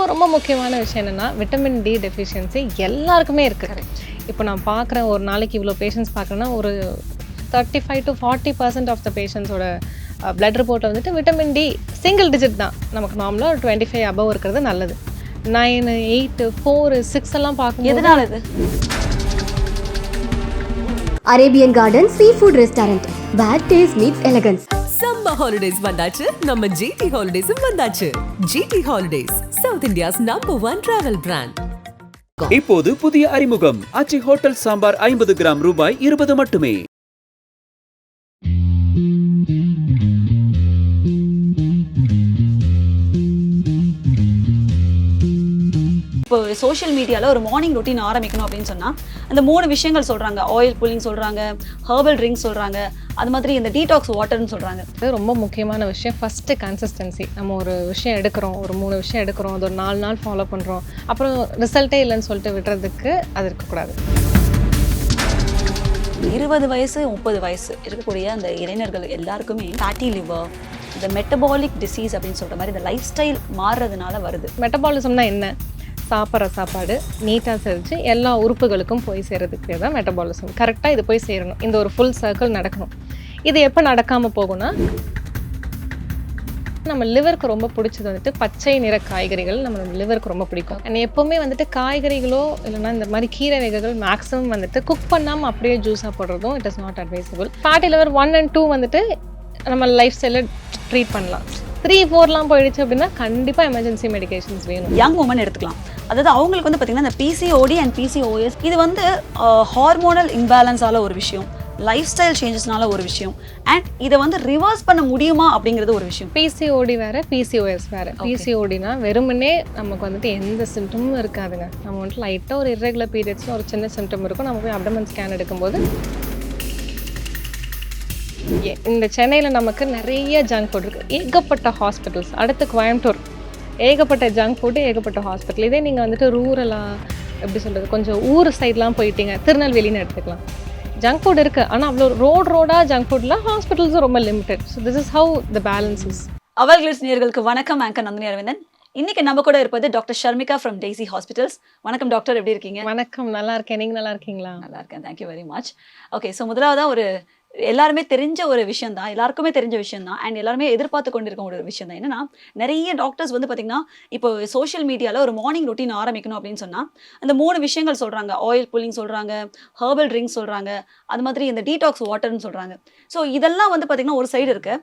ரொம்ப முக்கியமான விஷயம் என்னென்னா விட்டமின் டி டெஃபிஷியன்சி எல்லாருக்குமே இருக்குது. இப்போ நான் பார்க்குறேன், ஒரு நாளைக்கு இவ்வளோ பேஷண்ட்ஸ் பார்க்குறேன்னா ஒரு 35 to 40% ஆஃப் த பேஷண்ட்ஸோட பிளட் ரிப்போர்ட்டில் வந்துட்டு விட்டமின் டி சிங்கிள் டிஜிட் தான். நமக்கு நார்மலாக ஒரு 25 அபவ் இருக்கிறது நல்லது. 9, 8, 4, 6 எல்லாம் பார்க்கும். எதனால இது? Arabian garden sea food restaurant, where taste meets elegance. Summer holidays வந்தாச்சு, நம்ம ஜிடி ஹாலிடேஸும் வந்தாச்சு. GT holidays, south India's number 1 travel brand. இப்போது புதிய அறிமுகம் ஆச்சி ஹோட்டல் சாம்பார் 50 கிராம் ரூபாய் 20 மட்டுமே. இப்போ சோஷியல் மீடியாவில் ஒரு மார்னிங் ரொட்டீன் ஆரம்பிக்கணும் அப்படின்னு சொன்னால் அந்த 3 விஷயங்கள் சொல்கிறாங்க. ஆயில் புல்லிங் சொல்கிறாங்க, ஹெர்பல் ட்ரிங்க்ஸ் சொல்கிறாங்க, அது மாதிரி இந்த டீடாக்ஸ் வாட்டர்னு சொல்கிறாங்க. அது ரொம்ப முக்கியமான விஷயம். First consistency. நம்ம ஒரு விஷயம் எடுக்கிறோம், ஒரு 3 விஷயம் எடுக்கிறோம், அது ஒரு 4 நாள் ஃபாலோ பண்ணுறோம், அப்புறம் ரிசல்ட்டே இல்லைன்னு சொல்லிட்டு விடுறதுக்கு அது இருக்கக்கூடாது. 20 வயசு 30 வயசு இருக்கக்கூடிய அந்த இளைஞர்கள் எல்லாருக்குமே ஃபேட்டி லிவர், இந்த மெட்டபாலிக் டிசீஸ் அப்படின்னு சொல்கிற மாதிரி இந்த லைஃப் ஸ்டைல் மாறுறதுனால வருது. மெட்டபாலிசம்னா என்ன? சாப்பிட்ற சாப்பாடு நீட்டாக செஞ்சு எல்லா உறுப்புகளுக்கும் போய் சேர்கிறதுக்கு தான் மெட்டபாலிசம். கரெக்டாக இது போய் சேரணும், இந்த ஒரு ஃபுல் சர்க்கிள் நடக்கணும். இது எப்போ நடக்காமல் போகும்னா, நம்ம லிவருக்கு ரொம்ப பிடிச்சது வந்துட்டு பச்சை நிற காய்கறிகள் நம்ம லிவருக்கு ரொம்ப பிடிக்கும். அண்ட் எப்போவுமே வந்துட்டு காய்கறிகளோ இல்லைனா இந்த மாதிரி கீரை வகைகள் மேக்ஸிமம் வந்துட்டு குக் பண்ணாமல் அப்படியே ஜூஸாக போடுறதும் it is not advisable. Fatty liver 1 and 2 வந்துட்டு நம்ம லைஃப் ஸ்டைலில் ட்ரீட் பண்ணலாம். 3, 4லாம் போயிடுச்சு அப்படின்னா கண்டிப்பாக எமர்ஜென்சி மெடிகேஷன்ஸ் வேணும். யங் உமன் எடுத்துக்கலாம். அதாவது அவங்களுக்கு வந்து பார்த்திங்கன்னா இந்த பிசிஓடி அண்ட் பிசிஓஎஸ் இது வந்து ஹார்மோனல் இம்பேலன்ஸால் ஒரு விஷயம், லைஃப் ஸ்டைல் சேஞ்சஸ்னால ஒரு விஷயம், அண்ட் இதை வந்து ரிவர்ஸ் பண்ண முடியுமா அப்படிங்கிறது ஒரு விஷயம். பிசிஓடி வேறு, பிசிஓஎஸ் வேறு. பிசிஓடினா வெறுமனே நமக்கு வந்துட்டு எந்த சிம்டமும் இருக்காதுங்க. நம்ம வந்துட்டு லைட்டாக ஒரு இர்ரெகுலர் பீரியட்ஸில் ஒரு சின்ன சிம்டம் இருக்கும். நம்ம போய் அப்டமன் ஸ்கேன் எடுக்கும்போது இந்த சென்னையில் நமக்கு நிறைய ஜங்க் ஃபுட் இருக்குது, ஏகப்பட்ட ஹாஸ்பிட்டல்ஸ். அடுத்து கோயம்புத்தூர், ஏகப்பட்ட ஜங்க் ஃபுட்டு, ஏகப்பட்ட ஹாஸ்பிட்டல். இதே நீங்கள் வந்துட்டு ரூரலாக எப்படி சொல்கிறது, கொஞ்சம் ஊர் சைட்லாம் போயிட்டீங்க, திருநெல்வேலின்னு எடுத்துக்கலாம், ஜங்க் ஃபுட் இருக்குது. ஆனால் அவ்வளோ ரோடாக ஜங்க் ஃபுட்டில் ஹாஸ்பிட்டல்ஸும் ரொம்ப limited. So this is how the balance is. Our Glitz நேயர்களுக்கு வணக்கம். ஆங்கர் நந்தினி அரவிந்தன். இன்னைக்கு நம்ம கூட இருப்பது doctor Sharmika from Daisy hospitals. வணக்கம் டாக்டர், எப்படி இருக்கீங்க? வணக்கம், நல்லா இருக்கேன். நீங்கள் நல்லா இருக்கீங்களா? நல்லா இருக்கேன், thank you very much. Okay, so முதலாவதாக ஒரு எல்லாருமே தெரிஞ்ச ஒரு விஷயம் தான், எல்லாருக்குமே தெரிஞ்ச விஷயம் தான், அண்ட் எல்லாருமே எதிர்பார்த்து கொண்டிருக்க ஒரு விஷயம் தான். என்னன்னா, நிறைய டாக்டர்ஸ் வந்து பார்த்தீங்கன்னா இப்போ சோஷியல் மீடியாவில் ஒரு மார்னிங் ரொட்டீன் ஆரம்பிக்கணும் அப்படின்னு சொன்னால் அந்த 3 விஷயங்கள் சொல்கிறாங்க. ஆயில் புல்லிங் சொல்கிறாங்க, ஹெர்பல் ட்ரிங்க்ஸ் சொல்கிறாங்க, அது மாதிரி இந்த டீடாக்ஸ் வாட்டர்னு சொல்கிறாங்க. ஸோ இதெல்லாம் வந்து பார்த்தீங்கன்னா ஒரு சைடு இருக்கு.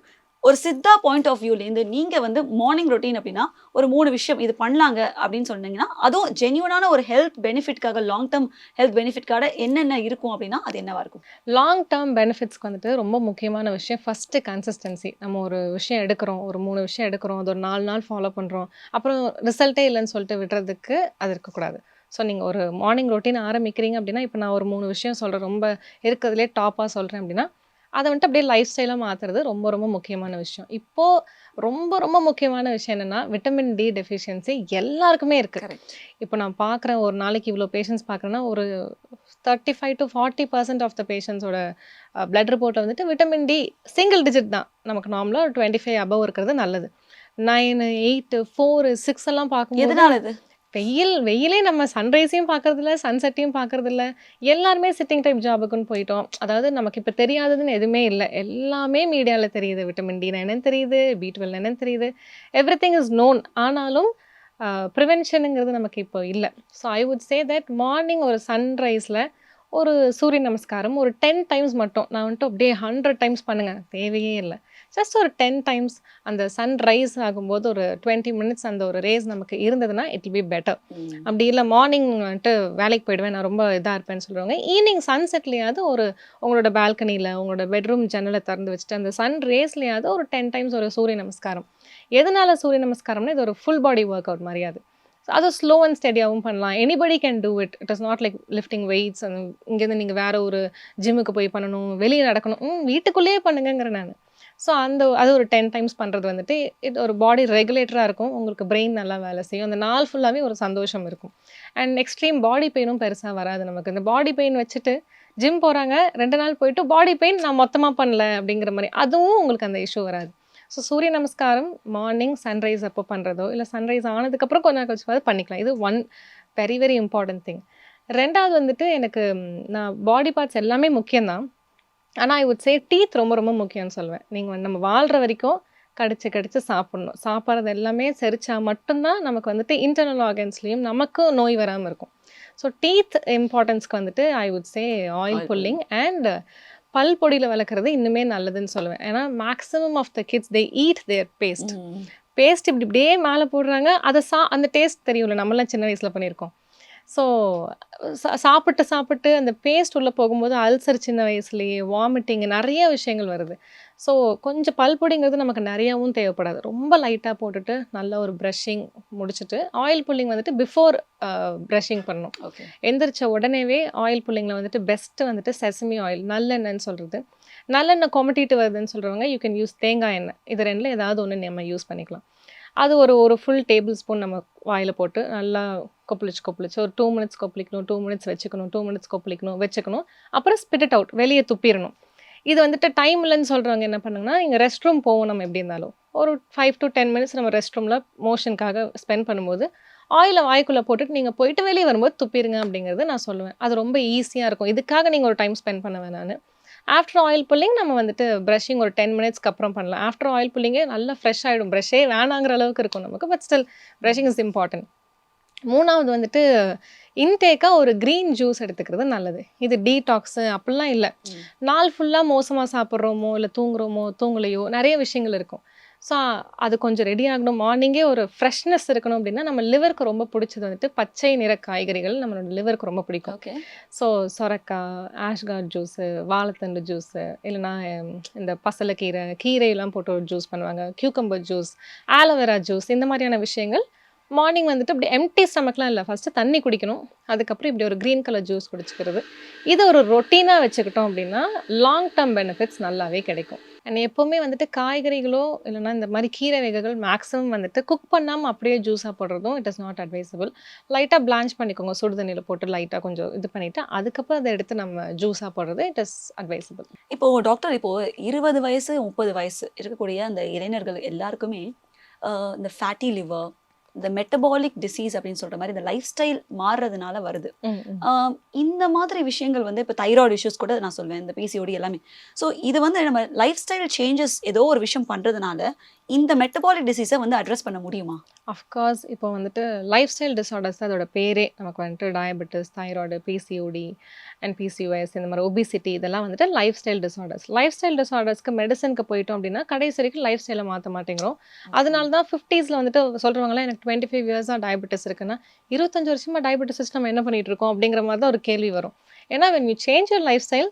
ஒரு சித்தா பாயிண்ட் ஆஃப் வியூலேருந்து நீங்கள் வந்து மார்னிங் ரொட்டீன் அப்படின்னா ஒரு 3 விஷயம் இது பண்ணலாங்க அப்படின்னு சொன்னீங்கன்னா, அதுவும் ஜென்யூனான ஒரு ஹெல்த் பெனிஃபிட்காக, லாங் டேர்ம் ஹெல்த் பெனிஃபிட்காக என்னென்ன இருக்கும் அப்படின்னா அது என்னவா இருக்கும்? லாங் டேர்ம் பெனிஃபிட்ஸ்க்கு வந்துட்டு ரொம்ப முக்கியமான விஷயம் ஃபஸ்ட்டு கன்சிஸ்டன்சி. நம்ம ஒரு விஷயம் எடுக்கிறோம், ஒரு 3 விஷயம் எடுக்கிறோம், அது ஒரு 4 நாள் ஃபாலோ பண்ணுறோம், அப்புறம் ரிசல்ட்டே இல்லைன்னு சொல்லிட்டு விடுறதுக்கு அது இருக்கக்கூடாது. ஸோ நீங்கள் ஒரு மார்னிங் ரொட்டீன் ஆரம்பிக்கிறீங்க அப்படின்னா, இப்போ நான் ஒரு 3 விஷயம் சொல்கிறேன், ரொம்ப இருக்கிறதுலே டாப்பாக சொல்கிறேன் அப்படின்னா, அதை வந்துட்டு அப்படியே லைஃப் ஸ்டைலாக மாற்றுறது ரொம்ப ரொம்ப முக்கியமான விஷயம். இப்போது ரொம்ப முக்கியமான விஷயம் என்னென்னா விட்டமின் டி டெஃபிஷியன்சி எல்லாருக்குமே இருக்குது. இப்போ நான் பார்க்குறேன், ஒரு நாளைக்கு இவ்வளோ பேஷண்ட்ஸ் பார்க்குறேன்னா ஒரு 35 to 40% ஆஃப் த பேஷண்ட்ஸோட பிளட் ரிப்போர்ட்டில் வந்துட்டு விட்டமின் டி சிங்கிள் டிஜிட் தான். நமக்கு நார்மலாக ஒரு 25 அபவ் இருக்கிறது நல்லது. 9, 8, 4, 6 எல்லாம் பார்க்கும்போது எதனால இது? வெயிலே நம்ம சன்ரைஸையும் பார்க்கறதில்ல, சன்செட்டையும் பார்க்கறதில்ல. எல்லாருமே சிட்டிங் டைப் ஜாபுக்குன்னு போயிட்டோம். அதாவது நமக்கு இப்போ தெரியாததுன்னு எதுவுமே இல்லை, எல்லாமே மீடியாவில் தெரியுது. விட்டமின் டி என்னன்னு தெரியுது, B12 என்னன்னு தெரியுது, எவ்ரிதிங் இஸ் நோன். ஆனாலும் ப்ரிவென்ஷனுங்கிறது நமக்கு இப்போ இல்லை. So I would say that morning ஒரு சன்ரைஸில் ஒரு சூரிய நமஸ்காரம் ஒரு 10 டைம்ஸ் மட்டும், நான் வந்துட்டு அப்படியே 100 டைம்ஸ் பண்ணுங்கள் தேவையே இல்லை. ஜஸ்ட் ஒரு 10 டைம்ஸ் அந்த சன் ரைஸ் ஆகும்போது ஒரு 20 மினிட்ஸ் அந்த ஒரு ரேஸ் நமக்கு இருந்ததுன்னா இட் வில் பி பெட்டர். அப்படி இல்லை மார்னிங் வந்துட்டு வேலைக்கு போயிடுவேன், நான் ரொம்ப இதாக இருப்பேன்னு சொல்கிறவங்க, ஈவினிங் சன்செட்லேயாவது ஒரு உங்களோட பால்கனியில் உங்களோட பெட்ரூம் ஜன்னலை திறந்து வச்சுட்டு அந்த சன் ரேஸ்லேயாவது ஒரு 10 டைம்ஸ் ஒரு சூரிய நமஸ்காரம். எதனால சூரிய நமஸ்காரம்னா இது ஒரு ஃபுல் பாடி ஒர்க் அவுட் மாதிரியாது. அது ஸ்லோ அண்ட் ஸ்டெடியாகவும் பண்ணலாம். Anybody can do it. It is not like lifting weights. இங்கேருந்து நீங்கள் வேறு ஒரு ஜிம்முக்கு போய் பண்ணணும், வெளியே நடக்கணும், வீட்டுக்குள்ளேயே பண்ணுங்கிறேன் நான். ஸோ அது ஒரு 10 டைம்ஸ் பண்ணுறது வந்துட்டு இது ஒரு பாடி ரெகுலேட்டராக இருக்கும். உங்களுக்கு பிரெயின் நல்லா வேலை செய்யும். அந்த நாள் ஃபுல்லாகவே ஒரு சந்தோஷம் இருக்கும். அண்ட் எக்ஸ்ட்ரீம் பாடி பெயினும் பெருசாக வராது நமக்கு. இந்த பாடி பெயின் வச்சுட்டு ஜிம் போகிறாங்க, 2 நாள் போயிட்டு பாடி பெயின் நான் மொத்தமாக பண்ணல அப்படிங்கிற மாதிரி, அதுவும் உங்களுக்கு அந்த இஷ்யூ வராது. ஸோ சூரிய நமஸ்காரம் மார்னிங் சன்ரைஸ் அப்போ பண்ணுறதோ இல்லை சன்ரைஸ் ஆனதுக்கப்புறம் கொஞ்ச நேரம் கழிச்சு பண்ணிக்கலாம். இது one very very important thing. 2வது வந்துட்டு எனக்கு நான் பாடி பார்ட்ஸ் எல்லாமே முக்கியம்தான். ஆனால் ஐ வுட் சே டீத் ரொம்ப ரொம்ப முக்கியம்னு சொல்லுவேன். நீங்கள் நம்ம வாழ்கிற வரைக்கும் கடிச்சு கடிச்சு சாப்பிடணும். சாப்பிட்றது எல்லாமே செரிச்சா மட்டும்தான் நமக்கு வந்துட்டு இன்டர்னல் ஆர்கன்ஸ்லேயும் நமக்கும் நோய் வராமல் இருக்கும். ஸோ டீத் இம்பார்ட்டன்ஸ்க்கு வந்துட்டு I would say oil pulling and பல் பொடியில் வளர்க்குறது இன்னுமே நல்லதுன்னு சொல்லுவேன். ஏன்னா maximum of the kids they eat their paste. Paste இப்படியே மேலே போடுறாங்க. அதை அந்த டேஸ்ட் தெரியும்ல, நம்மளாம் சின்ன வயசில் பண்ணியிருக்கோம். ஸோ சாப்பிட்டு அந்த பேஸ்ட் உள்ளே போகும்போது அல்சர் சின்ன வயசுலேயே, வாமிட்டிங் நிறைய விஷயங்கள் வருது. ஸோ கொஞ்சம் பல் பொடிங்கிறது நமக்கு நிறையாவும் தேவைப்படாது. ரொம்ப லைட்டாக போட்டுட்டு நல்ல ஒரு ப்ரஷிங் முடிச்சுட்டு ஆயில் புல்லிங் வந்துட்டு பிஃபோர் ப்ரஷிங் பண்ணணும். ஓகே. எந்திரிச்ச உடனேவே ஆயில் புல்லிங்கில் வந்துட்டு பெஸ்ட்டு வந்துட்டு செசமி ஆயில், நல்லெண்ணெய்ன்னு சொல்கிறது. நல்லெண்ணெய் கொமட்டிட்டு வருதுன்னு சொல்கிறவங்க யூ கேன் யூஸ் தேங்காய் எண்ணெய். இது 2ல் ஏதாவது ஒன்று நம்ம யூஸ் பண்ணிக்கலாம். அது ஒரு ஃபுல் டேபிள் ஸ்பூன் நம்ம வாயில் போட்டு நல்லா கொப்பளிச்சு ஒரு 2 மினிட்ஸ் கொப்பளிக்கணும், 2 மினிட்ஸ் வச்சுக்கணும், 2 மினிட்ஸ் கொப்பளிக்கணும், வச்சுக்கணும். அப்புறம் ஸ்பிட் இட் அவுட், வெளியே துப்பிடணும். இது வந்துட்டு டைம் இல்லைன்னு சொல்கிறவங்க என்ன பண்ணுங்கன்னா, இங்கே ரெஸ்ட் ரூம் போவோம் நம்ம எப்படி இருந்தாலும். ஒரு 5 to 10 மினிட்ஸ் நம்ம ரெஸ்ட் ரூமில் மோஷனுக்காக ஸ்பெண்ட் பண்ணும்போது ஆயிலை வாய்க்குள்ளே போட்டுட்டு நீங்கள் போயிட்டு வெளியே வரும்போது துப்பிடுங்க அப்படிங்கிறது நான் சொல்லுவேன். அது ரொம்ப ஈஸியாக இருக்கும். இதுக்காக நீங்கள் ஒரு டைம் ஸ்பெண்ட் பண்ண வேணான்னு. ஆஃப்டர் ஆயில் புல்லிங் நம்ம வந்துட்டு ப்ரஷிங் ஒரு 10 மினிட்ஸ்க்கு அப்புறம் பண்ணலாம். ஆஃப்டர் ஆயில் புல்லிங்கே நல்லா ஃப்ரெஷ் ஆகிடும். ப்ரஷ்ஷே வேணாங்கிற அளவுக்கு இருக்கும் நமக்கு. But still brushing is important. 3வது வந்துட்டு இன்டேக்காக ஒரு க்ரீன் ஜூஸ் எடுத்துக்கிறது நல்லது. இது டீடாக்ஸு அப்படிலாம் இல்லை. நாள் ஃபுல்லாக மோசமாக சாப்பிட்றோமோ இல்லை தூங்கலையோ நிறைய விஷயங்கள் இருக்கும். ஸோ அது கொஞ்சம் ரெடி ஆகணும். மார்னிங்கே ஒரு ஃப்ரெஷ்னஸ் இருக்கணும் அப்படின்னா நம்ம லிவருக்கு ரொம்ப பிடிச்சது வந்துட்டு பச்சை நிற காய்கறிகள் நம்மளோட லிவருக்கு ரொம்ப பிடிக்கும். ஓகே. ஸோ சொரக்காய், ஆஷ்கார்ட் ஜூஸு, வாழைத்தண்டு ஜூஸு, இல்லைனா இந்த கீரையெல்லாம் போட்டு ஒரு ஜூஸ் பண்ணுவாங்க, கியூக்கம்பர் ஜூஸ், ஆலோவேரா ஜூஸ், இந்த மாதிரியான விஷயங்கள் மார்னிங் வந்துட்டு இப்படி எம்டி ஸ்டமக்லாம் இல்லை, ஃபஸ்ட்டு தண்ணி குடிக்கணும். அதுக்கப்புறம் இப்படி ஒரு க்ரீன் கலர் ஜூஸ் குடிச்சிக்கிறது. இது ஒரு ரொட்டீனாக வச்சுக்கிட்டோம் அப்படின்னா லாங் டேர்ம் பெனிஃபிட்ஸ் நல்லாவே கிடைக்கும். அண்ட் எப்போவுமே வந்துட்டு காய்கறிகளோ இல்லைனா இந்த மாதிரி கீரை வகைகள் மேக்ஸிமம் வந்துட்டு குக் பண்ணாமல் அப்படியே ஜூஸாக போடுறதும் இட் இஸ் நாட் அட்வைசபிள். லைட்டாக பிளான்ச் பண்ணிக்கோங்க, சுடு தண்ணியில் போட்டு லைட்டாக கொஞ்சம் இது பண்ணிவிட்டு அதுக்கப்புறம் அதை எடுத்து நம்ம ஜூஸாக போடுறது இட் இஸ் அட்வைசபிள். இப்போ டாக்டர், இப்போ 20 வயசு 30 வயசு இருக்கக்கூடிய அந்த இளைஞர்கள் எல்லாருக்குமே இந்த ஃபேட்டி லிவர், இந்த மெட்டபாலிக் டிசீஸ் அப்படின்னு சொல்ற மாதிரி இந்த லைஃப் ஸ்டைல் மாறுறதுனால வருது. இந்த மாதிரி விஷயங்கள் வந்து இப்போ தைராய்டு இஷ்யூஸ் கூட நான் சொல்வேன், இந்த பிசிஓடி எல்லாமே. ஸோ இது வந்து நம்ம லைஃப் ஸ்டைல் சேஞ்சஸ் ஏதோ ஒரு விஷயம் பண்றதுனால இந்த மெட்டபாலிக் டிசீஸை வந்து அட்ரஸ் பண்ண முடியுமா? அஃப்கோர்ஸ் இப்போ வந்துட்டு லைஃப் ஸ்டைல் டிஸார்டர்ஸ் அதோட பேரே நமக்கு வந்துட்டு diabetes, thyroid, PCOD and PCOS, இந்த மாதிரி ஒபிசிட்டி, இதெல்லாம் வந்துட்டு lifestyle disorders. Lifestyle டிஸார்டர்ஸ்க்கு மெடிசனுக்கு போயிட்டோம் அப்படின்னா கடைசி வரைக்கும் லைஃப் ஸ்டைலை மாற்ற மாட்டேங்கிறோம். அதனால தான் 50ஸ்ல வந்துட்டு சொல்கிறவங்களாம் எனக்கு 25 இயர்ஸாக டயபெட்டிஸ் இருக்குன்னா 25 வருஷமாக டயபெட்டிஸ் நம்ம என்ன பண்ணிட்டு இருக்கோம் அப்படிங்கிற மாதிரி தான் ஒரு கேள்வி வரும். ஏன்னா when you change your life style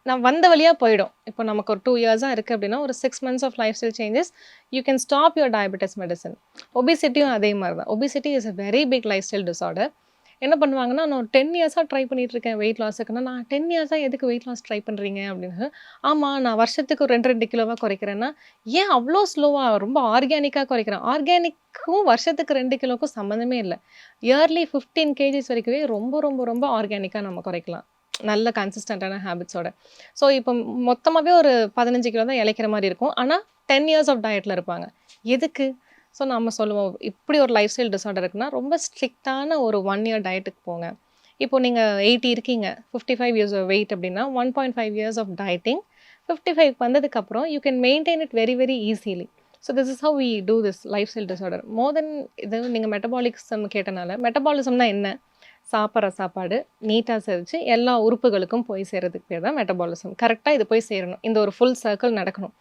நான் வந்த வழியாக போயிடும். இப்போ நமக்கு ஒரு 2 இயர்ஸாக இருக்குது அப்படின்னா ஒரு 6 months of lifestyle changes you can stop your diabetes medicine. ஒபிசிட்டியும் அதே மாதிரி தான். Obesity is a very big lifestyle disorder. என்ன பண்ணுவாங்கன்னா, நான் ஒரு 10 இயர்ஸாக ட்ரை பண்ணிட்டு இருக்கேன் வெயிட் லாஸுக்குன்னா, நான் 10 இயர்ஸாக எதுக்கு வெயிட் லாஸ் ட்ரை பண்ணுறீங்க அப்படின்னு. ஆமாம், நான் வருஷத்துக்கு ஒரு 2 கிலோவாக குறைக்கிறேன்னா, ஏன் அவ்வளோ ஸ்லோவாக ரொம்ப ஆர்கானிக்காக குறைக்கிறேன்? ஆர்கானிக்கும் வருஷத்துக்கு 2 கிலோக்கும் சம்மந்தமே இல்லை. இயர்லி 15 kgs வரைக்குமே ரொம்ப ரொம்ப ரொம்ப ஆர்கானிக்காக நம்ம குறைக்கலாம், நல்ல கன்சிஸ்டண்ட்டான ஹேபிட்ஸோட. ஸோ இப்போ மொத்தமாகவே ஒரு 15 கிலோ தான் இழைக்கிற மாதிரி இருக்கும். ஆனால் 10 இயர்ஸ் ஆஃப் டயட்டில் இருப்பாங்க. எதுக்கு? ஸோ நம்ம சொல்லுவோம், இப்படி ஒரு லைஃப் ஸ்டைல் டிஸார்டர் இருக்குன்னா ரொம்ப ஸ்ட்ரிக்டான ஒரு 1 year டயட்டுக்கு போங்க. இப்போ நீங்கள் 80 இருக்கீங்க, 55 years வெயிட் அப்படின்னா 1.5 years ஆஃப் டயட்டிங். 55 வந்ததுக்கப்புறம் you can maintain it very very easily. So this is how we do this lifestyle disorder. More then இது நீங்கள் மெட்டபாலிசம் கேட்டனால, மெட்டபாலிசம்னா என்ன? சாப்பிட்ற சாப்பாடு நீட்டாக செரிச்சு எல்லா உறுப்புகளுக்கும் போய் சேர்றதுக்கு பேர் தான் மெட்டபாலிசம். கரெக்டாக இது போய் சேரணும், இந்த ஒரு ஃபுல் சர்க்கிள் நடக்கணும்.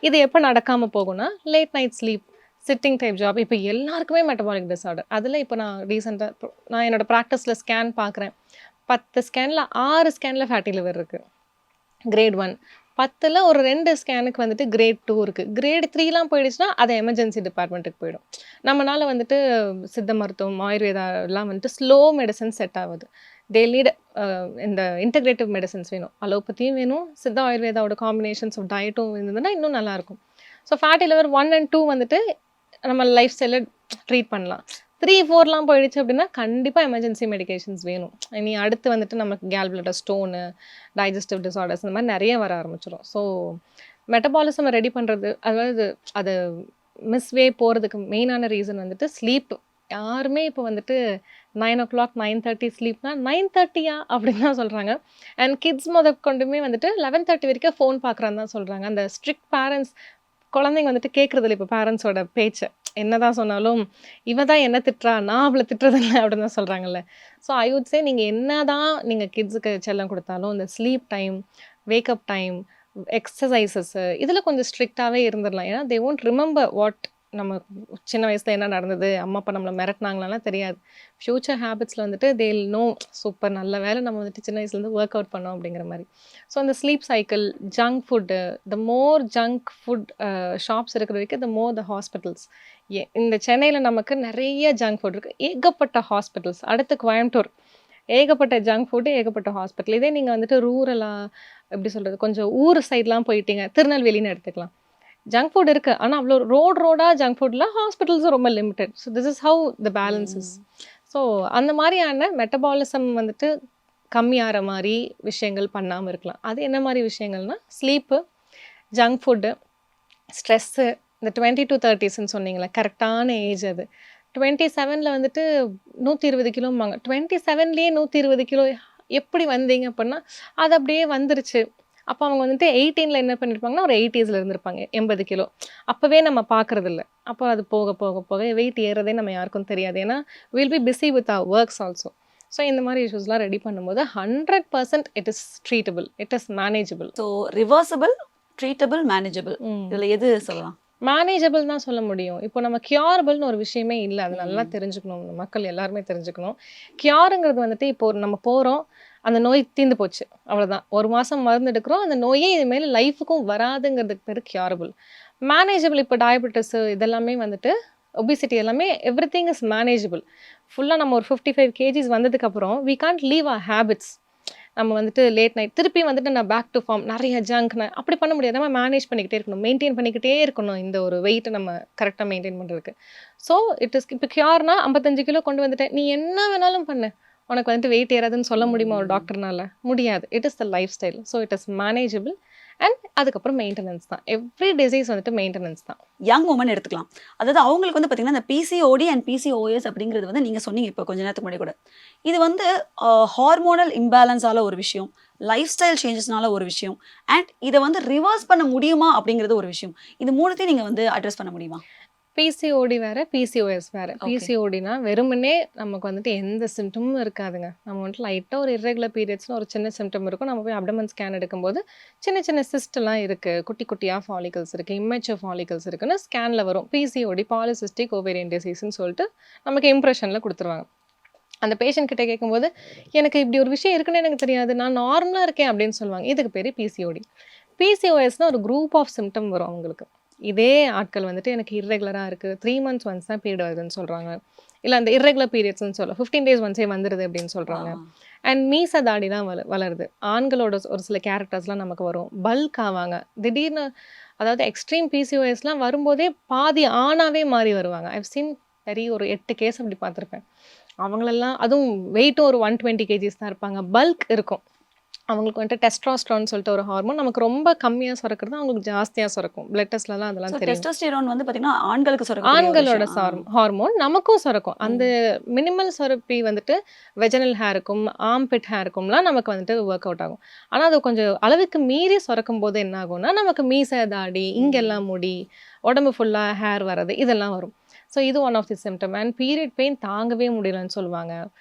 இது எப்போ நடக்காமல் போகும்னா, late night sleep, sitting type job, இப்போ எல்லாருக்குமே மெட்டபாலிக் டிஸார்டர். அதில் இப்போ நான் என்னோட ப்ராக்டிஸில் ஸ்கேன் பார்க்குறேன். 10 ஸ்கேனில் 6 ஸ்கேனில் ஃபேட்டி லிவர் இருக்குது, கிரேட் 1. 10ல் ஒரு 2 ஸ்கேனுக்கு வந்துட்டு கிரேட் 2 இருக்குது. கிரேட் 3லாம் போயிடுச்சுன்னா அது எமர்ஜென்சி டிபார்ட்மெண்ட்டுக்கு போயிடும். நம்மளால் வந்துட்டு சித்த மருத்துவம், ஆயுர்வேதா எல்லாம் வந்துட்டு ஸ்லோ மெடிசன் செட் ஆகுது. தே நீட் இந்த இன்டெகிரேட்டிவ் மெடிசன்ஸ் வேணும், அலோபதியும் வேணும், சித்த ஆயுர்வேதாவோட காம்பினேஷன்ஸ் ஆஃப் டயட்டும் இருந்ததுன்னா இன்னும் நல்லாயிருக்கும். ஸோ ஃபேட்டி லிவர் 1 and 2 வந்துட்டு நம்ம லைஃப் ஸ்டைலில் ட்ரீட் பண்ணலாம். 3, 4லாம் போயிடுச்சு அப்படின்னா கண்டிப்பாக எமர்ஜென்சி மெடிகேஷன்ஸ் வேணும். இனி அடுத்து வந்துட்டு நமக்கு gall bladder stone, digestive disorders இந்த மாதிரி நிறைய வர ஆரம்பிச்சிடும். ஸோ மெட்டபாலிசமை ரெடி பண்ணுறது, அதாவது அது மிஸ்வே போகிறதுக்கு மெயினான ரீசன் வந்துட்டு ஸ்லீப். யாருமே இப்போ வந்துட்டு 9:00 9:30 ஸ்லீப்னா 9:30யா அப்படின்னு தான் சொல்கிறாங்க. அண்ட் கிட்ஸ் கொண்டுமே வந்துட்டு 11:30 வரைக்கும் ஃபோன் பார்க்குறான்னு தான் சொல்கிறாங்க. அந்த ஸ்ட்ரிக்ட் பேரண்ட்ஸ் குழந்தைங்க வந்துட்டு கேட்குறதில்ல இப்போ பேரண்ட்ஸோட பேச்சை. என்னதான் சொன்னாலும் இவ தான் என்ன திட்டுறா, நான் அவளை திட்டுறதில்ல அப்படின்னு தான் சொல்கிறாங்கல்ல. ஸோ ஐ வுட் சே நீங்கள் என்ன தான் நீங்கள் கிட்ஸுக்கு செல்லம் கொடுத்தாலும் இந்த sleep time, wake up time, exercises இதில் கொஞ்சம் ஸ்ட்ரிக்டாகவே இருந்துடலாம். ஏன்னா தே ஒன்ட் ரிமெம்பர் வாட் நம்ம சின்ன வயசில் என்ன நடந்தது, அம்மா அப்பா நம்மளை மிரட்டினாங்களாலாம் தெரியாது. ஃப்யூச்சர் ஹேபிட்ஸில் வந்துட்டு தேல் நோ சூப்பர் நல்ல வேலை நம்ம வந்துட்டு சின்ன வயசுலேருந்து ஒர்க் அவுட் பண்ணோம் அப்படிங்கிற மாதிரி. ஸோ அந்த ஸ்லீப் சைக்கிள், ஜங்க் ஃபுட்டு, த மோர் ஜங்க் ஃபுட் ஷாப்ஸ் இருக்கிற வரைக்கும் த மோர் த ஹாஸ்பிட்டல்ஸ். இந்த சென்னையில் நமக்கு நிறைய ஜங்க் ஃபுட் இருக்குது, ஏகப்பட்ட ஹாஸ்பிட்டல்ஸ். அடுத்து கோயம்புத்தூர், ஏகப்பட்ட ஜங்க் ஃபுட்டு, ஏகப்பட்ட ஹாஸ்பிட்டல். இதே நீங்கள் வந்துட்டு ரூரலாக எப்படி சொல்கிறது, கொஞ்சம் ஊர் சைட்லாம் போயிட்டீங்க, திருநெல்வேலின்னு எடுத்துக்கலாம். ஜங்க் ஃபுட் இருக்குது, ஆனால் அவ்வளோ ரோடாக ஜங்க் ஃபுட்டில் ஹாஸ்பிட்டல்ஸும் ரொம்ப limited. So this is how the balance is. So அந்த மாதிரியான மெட்டபாலிசம் வந்துட்டு கம்மியாகிற மாதிரி விஷயங்கள் பண்ணாமல் இருக்கலாம். அது என்ன மாதிரி விஷயங்கள்னால் ஸ்லீப்பு, ஜங்க் ஃபுட்டு, ஸ்ட்ரெஸ்ஸு. இந்த 20 to 30 சொன்னீங்களே, கரெக்டான ஏஜ் அது. 27 வந்துட்டு 120 கிலோம்பாங்க. 27லேயே 120 கிலோ எப்படி வந்தீங்க அப்படின்னா, அது அப்படியே வந்துருச்சு. அப்போ அவங்க வந்துட்டு 18ல் என்ன பண்ணியிருப்பாங்கன்னா, ஒரு 80s இருந்திருப்பாங்க, 80 கிலோ. அப்போவே நம்ம பார்க்குறதில்ல. அப்போ அது போக போக போக வெயிட் ஏறதே நம்ம யாருக்கும் தெரியாது. ஏன்னா will be busy with our works also. So இந்த மாதிரி இஷ்யூஸ்லாம் ரெடி பண்ணும்போது 100% it is treatable, it is manageable. So reversible, treatable, manageable, இதில் எது சொல்லலாம்? மேனேஜபிள் தான் சொல்ல முடியும். இப்போ நம்ம கியூரபிள்னு ஒரு விஷயமே இல்லை, அது நல்லா தெரிஞ்சுக்கணும், மக்கள் எல்லாருமே தெரிஞ்சுக்கணும். கியூருங்கிறது வந்துட்டு இப்போ நம்ம போகிறோம், அந்த நோய் தீர்ந்து போச்சு, அவ்வளோதான். 1 மாதம் மருந்து எடுக்கிறோம், அந்த நோயே இதுமாரி லைஃபுக்கும் வராதுங்கிறதுக்கு பேர் கியூரபிள். மேனேஜபிள் இப்போ டயபெட்டிஸு இதெல்லாமே வந்துட்டு ஒபிசிட்டி எல்லாமே எவ்ரிதிங் இஸ் மேனேஜபிள். ஃபுல்லாக நம்ம ஒரு 55 kgs வந்ததுக்கப்புறம் we can't leave our habits. நம்ம வந்துட்டு லேட் நைட் திருப்பி வந்துட்டு நான் பேக் டு ஃபார்ம் நிறைய ஜங்க்னு அப்படி பண்ண முடியாது. நம்ம மேனேஜ் பண்ணிக்கிட்டே இருக்கணும், மெயின்டைன் பண்ணிக்கிட்டே இருக்கணும் இந்த ஒரு வெயிட்டை நம்ம கரெக்டாக மெயின்டைன் பண்ணுறதுக்கு. ஸோ இட் இஸ் இப்போ கியூர்னா 55 கிலோ கொண்டு வந்துட்டேன், நீ என்ன வேணாலும் பண்ணு, உனக்கு வந்துட்டு வெயிட் ஏறாதுன்னு சொல்ல முடியுமா ஒரு டாக்டர்னால? முடியாது. It is the life style. So it is manageable. And அதுக்கப்புறம் மெயின்டெனன்ஸ் தான். எவ்ரி டிசீஸ் வந்துட்டு மெயின்டெனன்ஸ் தான். யங் உமன் எடுத்துக்கலாம். அதாவது அவங்களுக்கு வந்து பார்த்தீங்கன்னா, இந்த பிசிஓடி அண்ட் பிசிஓஎஸ் அப்படிங்கிறது வந்து நீங்கள் சொன்னீங்க இப்போ கொஞ்ச நேரத்துக்கு முன்னாடி கூட. இது வந்து ஹார்மோனல் இம்பேலன்ஸால ஒரு விஷயம், லைஃப் ஸ்டைல் சேஞ்சஸ்னால ஒரு விஷயம், அண்ட் இதை வந்து ரிவர்ஸ் பண்ண முடியுமா அப்படிங்கிறது ஒரு விஷயம். இது மூணுத்தையும் நீங்கள் வந்து அட்ரஸ் பண்ண முடியுமா? பிசிஓடி வேறு, பிசிஓஎஸ் வேறு. பிசிஓடினா வெறுமனே நமக்கு வந்துட்டு எந்த சிம்டமும் இருக்காதுங்க. நம்ம வந்துட்டு லைட்டாக ஒரு இர்ரெகுலர் பீரியட்ஸ்னு ஒரு சின்ன சிம்டம் இருக்கும். நம்ம போய் அப்டமன் ஸ்கேன் எடுக்கும்போது சின்ன சின்ன சிஸ்ட்லாம் இருக்குது, குட்டி குட்டியாக ஃபாலிகல்ஸ் இருக்குது, இம்மெச்சூர் ஃபாலிகல்ஸ் இருக்குன்னு ஸ்கேனில் வரும். பிசிஓடி பாலிசிஸ்டிக் ஓவேரியன் டிசீஸ்ன்னு சொல்லிட்டு நமக்கு இம்ப்ரெஷனில் கொடுத்துருவாங்க. அந்த பேஷண்ட் கிட்ட கேட்கும்போது எனக்கு இப்படி ஒரு விஷயம் இருக்குன்னு எனக்கு தெரியாது, நான் நார்மலாக இருக்கேன் அப்படின்னு சொல்லுவாங்க. இதுக்கு பேர் பிசிஓடி. பிசிஓஎஸ்னால் ஒரு குரூப் ஆஃப் சிம்டம் வரும் அவங்களுக்கு. இதே ஆட்கள் வந்துட்டு எனக்கு இர்ரெகுலராக இருக்குது, 3 months ஒன்ஸ் தான் பீரியட் வருதுன்னு சொல்கிறாங்க, இல்லை அந்த இர்ரெகுலர் பீரியட்ஸ்ன்னு சொல்ல 15 days ஒன்ஸே வந்துடுது அப்படின்னு சொல்கிறாங்க. அண்ட் மீச தாடிலாம் வளருது. ஆண்களோட ஒரு சில கேரக்டர்ஸ்லாம் நமக்கு வரும், பல்க் ஆவாங்க திடீர்னு. அதாவது எக்ஸ்ட்ரீம் பிசிஓஎஸ்லாம் வரும்போதே பாதி ஆணாவே மாறி வருவாங்க. ஐவ் சீன் ஒரு 8 கேஸ் அப்படி பார்த்துருப்பேன். அவங்களெல்லாம் அதுவும் வெயிட்டும் ஒரு 120 kgs தான் இருப்பாங்க. பல்க் இருக்கும். அவங்களுக்கு வந்துட்டு டெஸ்ட்ராஸ்டரான் சொல்லிட்டு ஒரு ஹார்மோன் நமக்கு ரொம்ப கம்மியாக சுரக்கிறது, அவங்களுக்கு ஜாஸ்தியாக சுரக்கும். பிளட் டெஸ்ட்லலாம் அதெல்லாம் தெரியும். டெஸ்டோஸ்டெரான் வந்து பார்த்தீங்கன்னா ஆண்களுக்கு சுரக்கும், ஆண்களோட ஹார்மோன் நமக்கும் சுரக்கும். அந்த மினிமல் சுரப்பி வந்துட்டு வெஜனல் ஹேருக்கும் ஆம்பிட் ஹேருக்கும்லாம் நமக்கு வந்துட்டு ஒர்க் அவுட் ஆகும். ஆனால் அது கொஞ்சம் அளவுக்கு மீறி சுரக்கும் போது என்ன ஆகும்னா நமக்கு மீச தாடி, இங்கெல்லாம் முடி, உடம்பு ஃபுல்லாக ஹேர் வர்றது இதெல்லாம் வரும். ஸோ இது one of the symptom. And period pain தாங்கவே முடியலன்னு சொல்லுவாங்க.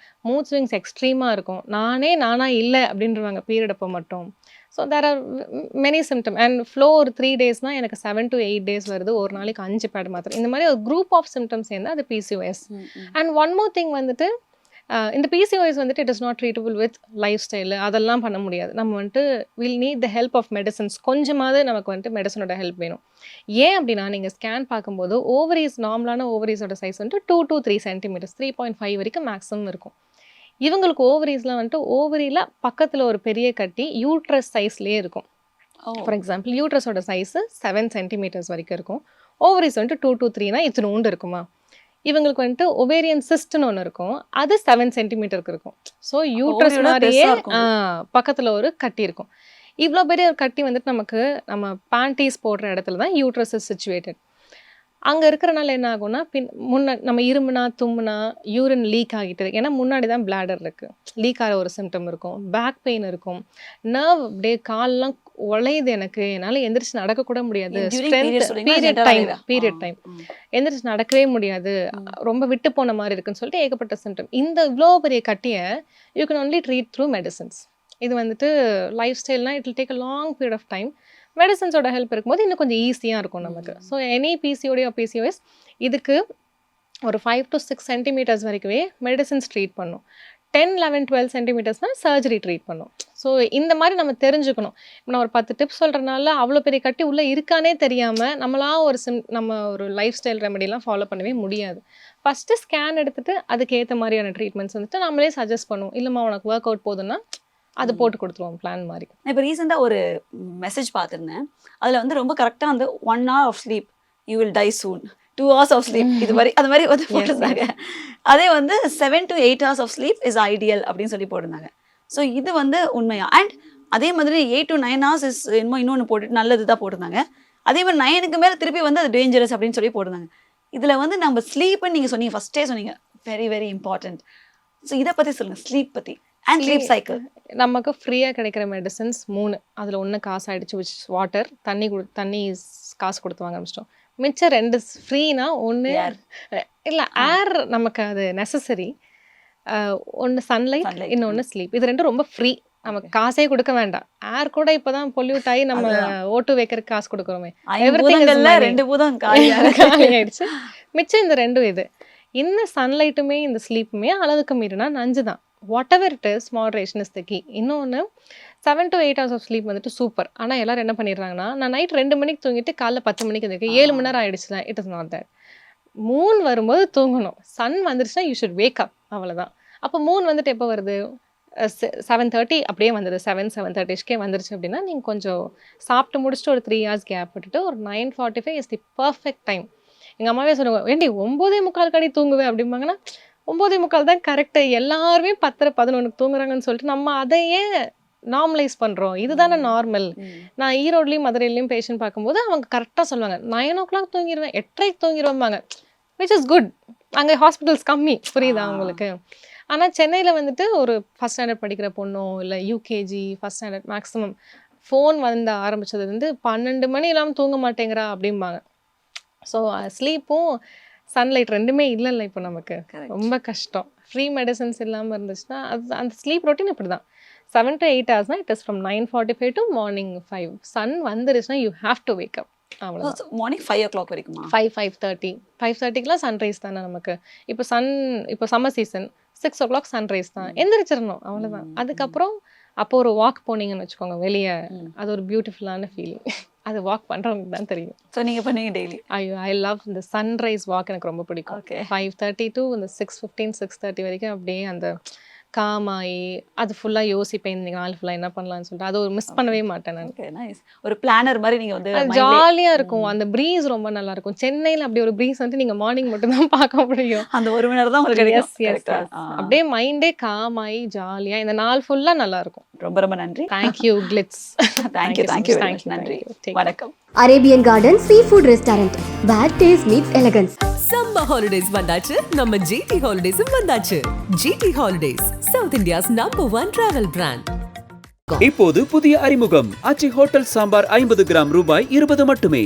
மூட் ஸ்விங்ஸ் எக்ஸ்ட்ரீமாக இருக்கும். நானாக இல்லை அப்படின்றவாங்க பீரியட் அப்போ மட்டும். So there are many symptom. And flow ஒரு 3 daysனால் எனக்கு 7 to 8 days வருது, ஒரு நாளைக்கு 5 பேட் மாத்திரம். இந்த மாதிரி ஒரு குரூப் ஆஃப் சிம்டம்ஸ் சேர்ந்து அது PCOS. And one more thing வந்துட்டு இந்த பிசிஓஎஸ் வந்துட்டு it is not treatable with lifestyle, அதெல்லாம் பண்ண முடியாது. நம்ம வந்துட்டு will need the help of medicines. கொஞ்சமாவது நமக்கு வந்துட்டு மெடிசனோட ஹெல்ப் வேணும். ஏன் அப்படின்னா நீங்கள் ஸ்கேன் பார்க்கும்போது ஓவரீஸ், நார்மலான ஓவரீஸோட சைஸ் வந்துட்டு 2 to 3 centimeters, 3.5 வரைக்கும் மேக்ஸிமம் இருக்கும். இவங்களுக்கு ஓவரீஸ்லாம் வந்துட்டு ஓவரியில் பக்கத்தில் ஒரு பெரிய கட்டி யூட்ரஸ் சைஸ்லேயே இருக்கும். ஃபார் எக்ஸாம்பிள் யூட்ரஸோட சைஸு 7 centimeters வரைக்கும் இருக்கும். ஓவரீஸ் வந்துட்டு 2 to 3னா இத்தினோண்டு இருக்குமா. இவங்களுக்கு வந்துட்டு ஒவேரியன் சிஸ்ட்னு ஒன்று இருக்கும், அது 7 centimeter இருக்கும். ஸோ யூட்ரஸ் மாதிரியே பக்கத்தில் ஒரு கட்டி இருக்கும். இவ்வளோ பெரிய ஒரு கட்டி வந்துட்டு நமக்கு நம்ம பேண்டீஸ் போடுற இடத்துல தான் யூட்ரஸ் இஸ் சிச்சுவேட்டட். அங்கே இருக்கிறனால என்ன ஆகும்னா நம்ம இருமுனா தும்முனா யூரின் லீக் ஆகிட்டு இருக்கு. ஏன்னா முன்னாடி தான் பிளாடர் இருக்குது, லீக் ஆகிற ஒரு சிம்டம் இருக்கும், பேக் பெயின் இருக்கும், நர்வ் அப்படியே கால்லாம் உழையுது, எனக்கு என்னால் எந்திரிச்சு நடக்கக்கூட முடியாது, பீரியட் டைம் எந்திரிச்சு நடக்கவே முடியாது, ரொம்ப விட்டு போன மாதிரி இருக்குன்னு சொல்லிட்டு ஏகப்பட்ட சிம்டம். இந்த இவ்வளோ பெரிய கட்டியை you can only treat through medicines. இது வந்துட்டு லைஃப் ஸ்டைல்னா it will take a long period of time. மெடிசன்ஸோட ஹெல்ப் இருக்கும்போது இன்னும் கொஞ்சம் ஈஸியாக இருக்கும் நமக்கு. So any PCOD or PCOS இதுக்கு ஒரு 5 to 6 சென்டிமீட்டர்ஸ் வரைக்குமே மெடிசன்ஸ் ட்ரீட் பண்ணும். 10, 11, 12 சென்டிமீட்டர்ஸ்னால் சர்ஜரி ட்ரீட் பண்ணும். ஸோ இந்த மாதிரி நம்ம தெரிஞ்சுக்கணும். நான் ஒரு 10 டிப்ஸ் சொல்கிறனால அவ்வளோ பெரிய கட்டி உள்ளே இருக்கானே தெரியாமல் நம்ம ஒரு லைஃப் ஸ்டைல் ரெமெடிலாம் ஃபாலோ பண்ணவே முடியாது. ஃபஸ்ட்டு ஸ்கேன் எடுத்துகிட்டு அதுக்கேற்ற மாதிரியான ட்ரீட்மெண்ட்ஸ் வந்துட்டு நம்மளே சஜஸ்ட் பண்ணுவோம். இல்லைம்மா உனக்கு ஒர்க் அவுட் போதுன்னா அது போட்டு கொடுத்துருவோம் பிளான் மாதிரி. நான் இப்போ ரீசெண்டாக ஒரு மெசேஜ் பார்த்துருந்தேன். அதில் வந்து ரொம்ப கரெக்டாக வந்து 1 hour of sleep you will die soon, 2 hours of sleep இது மாதிரி அது மாதிரி வந்து போட்டிருந்தாங்க. அதே வந்து 7 to 8 hours of sleep is ideal அப்படின்னு சொல்லி போட்டிருந்தாங்க. ஸோ இது வந்து உண்மையா? அண்ட் அதே மாதிரி 8 to 9 hours இஸ் இன்னொன்று போட்டுட்டு நல்லது தான் போட்டிருந்தாங்க. அதே மாதிரி 9க்கு மேலே திருப்பி வந்து அது டேஞ்சரஸ் அப்படின்னு சொல்லி போட்டிருந்தாங்க. இதில் வந்து நம்ம ஸ்லீப்புன்னு நீங்கள் சொன்னீங்க, ஃபஸ்ட்டே சொன்னீங்க, வெரி வெரி இம்பார்ட்டன்ட். ஸோ இதை பற்றி சொல்லுங்கள், ஸ்லீப் பற்றி அண்ட் ஸ்லீப் சைக்கிள். நமக்கு ஃப்ரீயாக கிடைக்கிற மெடிசன்ஸ் 3. அதில் 1 காசு ஆகிடுச்சு, விச் வாட்டர், தண்ணி காசு கொடுத்து வாங்க ஆரம்பிச்சிட்டோம். மிச்சம் 2 ஃப்ரீனா 1 இல்லை ஏர், நமக்கு அது நெசசரி. 1 சன்லைட், இன்னொன்று ஸ்லீப். இது 2 ரொம்ப ஃப்ரீ, நமக்கு காசே கொடுக்க வேண்டாம். ஏர் கூட இப்போ தான் பொல்யூட் ஆகி நம்ம ஓட்டு வைக்கிறதுக்கு காசு கொடுக்குறோமே, ரெண்டு பூதம் காலி ஆயிடுச்சு. மிச்சம் இந்த 2 இது. இந்த சன்லைட்டுமே இந்த ஸ்லீப்புமே அளவுக்கு மீறினா நஞ்சு தான். whatever it is, moderation is the key. இன்னொன்று 7 to 8 hours ஆஃப் ஸ்லீப் வந்துட்டு சூப்பர். ஆனால் எல்லாரும் என்ன பண்ணிடுறாங்கன்னா, நான் நைட் 2 மணிக்கு தூங்கிட்டு காலைல 10 மணிக்கு இருக்கு, 7 மணி நேரம் ஆயிடுச்சுல. It is not that. Moon வரும்போது தூங்கணும், சன் வந்துருச்சுன்னா யூ ஷுட் வேக் அப், அவ்வளோதான். அப்போ மூன் வந்துட்டு எப்போ வருது? 7:30 அப்படியே வந்துடுது, 7:30 வந்துருச்சு அப்படின்னா நீங்கள் கொஞ்சம் சாப்பிட்டு முடிச்சுட்டு ஒரு 3 hours கேப் விட்டுட்டு ஒரு 9:45 இஸ் தி பர்ஃபெக்ட் டைம். எங்கள் அம்மாவே சொல்லுவாங்க, ஏண்டி 9:45 கடி தூங்குவேன் அப்படிம்பாங்கன்னா, 9:45 தான் கரெக்டு. எல்லாருமே 10, 11 தூங்குறாங்கன்னு சொல்லிட்டு நம்ம அதையே நார்மலைஸ் பண்ணுறோம். இதுதானே நார்மல். நான் ஈரோட்லேயும் மதுரையிலையும் பேஷண்ட் பார்க்கும்போது அவங்க கரெக்டாக சொல்லுவாங்க, 9 o'clock தூங்கிடுவேன், 8:30 தூங்கிடுவாங்க, விச் இஸ் குட். அங்கே ஹாஸ்பிட்டல்ஸ் கம்மி, புரியுதா உங்களுக்கு? ஆனால் சென்னையில் வந்துட்டு ஒரு ஃபஸ்ட் ஸ்டாண்டர்ட் படிக்கிற பொண்ணோ இல்லை UKG first standard maximum phone வந்து ஆரம்பித்தது வந்து 12 மணி இல்லாமல் தூங்க மாட்டேங்கிறா அப்படிம்பாங்க. ஸோ ஸ்லீப்பும் சன்லைட் 2மே இல்லைல்ல இப்போ நமக்கு, ரொம்ப கஷ்டம். ஃப்ரீ மெடிசன்ஸ் இல்லாமல் இருந்துச்சுன்னா அது அந்த ஸ்லீப் ரொட்டீன் இப்படி தான். 7 to 8 hours it is from 9:45 to morning 5. Sun வந்துருச்சுன்னா you have to wake up, அவ்வளோதான். Morning 5 o'clock வரைக்குமா? 5:30க்குலாம் சன்ரைஸ் தானே நமக்கு. இப்போ சம்மர் சீசன் 6 o'clock சன்ரைஸ் தான், எந்திரிச்சிடணும், அவ்வளோதான். அதுக்கப்புறம் அப்போ ஒரு வாக் போனீங்கன்னு வச்சுக்கோங்க வெளியே, அது ஒரு பியூட்டிஃபுல்லான ஃபீலிங். அது வாக் பண்ணுறவங்களுக்கு தான் தெரியும். ஸோ நீங்கள் பண்ணுவீங்க டெய்லி? ஐயோ, ஐ லவ் இந்த சன்ரைஸ் வாக், எனக்கு ரொம்ப பிடிக்கும். 5:30 to இந்த 6:15, 6:30 வரைக்கும் அப்படியே அந்த காமாயி அது ஃபுல்லாக யோசிப்பேன், இந்த நாள் ஃபுல்லாக என்ன பண்ணலாம்னு சொல்லிட்டு. அது ஒரு மிஸ் பண்ணவே மாட்டேன் நான். நைஸ். ஒரு பிளானர் மாதிரி நீங்கள் வந்து ஜாலியாக இருக்கும். அந்த ப்ரீஸ் ரொம்ப நல்லா இருக்கும். சென்னையில் அப்படி ஒரு ப்ரீஸ் வந்து நீங்கள் மார்னிங் மட்டும் தான் பார்க்க முடியும். அந்த 1 மணி நேரம் தான் உங்களுக்கு கிடைக்கும். அப்படியே மைண்டே காமாயி ஜாலியாக இந்த நாள் ஃபுல்லாக நல்லா இருக்கும். ரொம்ப ரொம்ப நன்றி. Thank you glitz. தேங்க்யூ நன்றி. வணக்கம். Arabian garden sea food restaurant, bad taste meets elegance. Summer holidays வந்தாச்சு, நம்ம ஜிடி ஹாலிடேஸும் வந்தாச்சு. GT holidays, south India's #1 travel brand. இப்போது புதிய அறிமுகம் ஆச்சி ஹோட்டல் சாம்பார் 50 கிராம் ரூபாய் 20 மட்டுமே.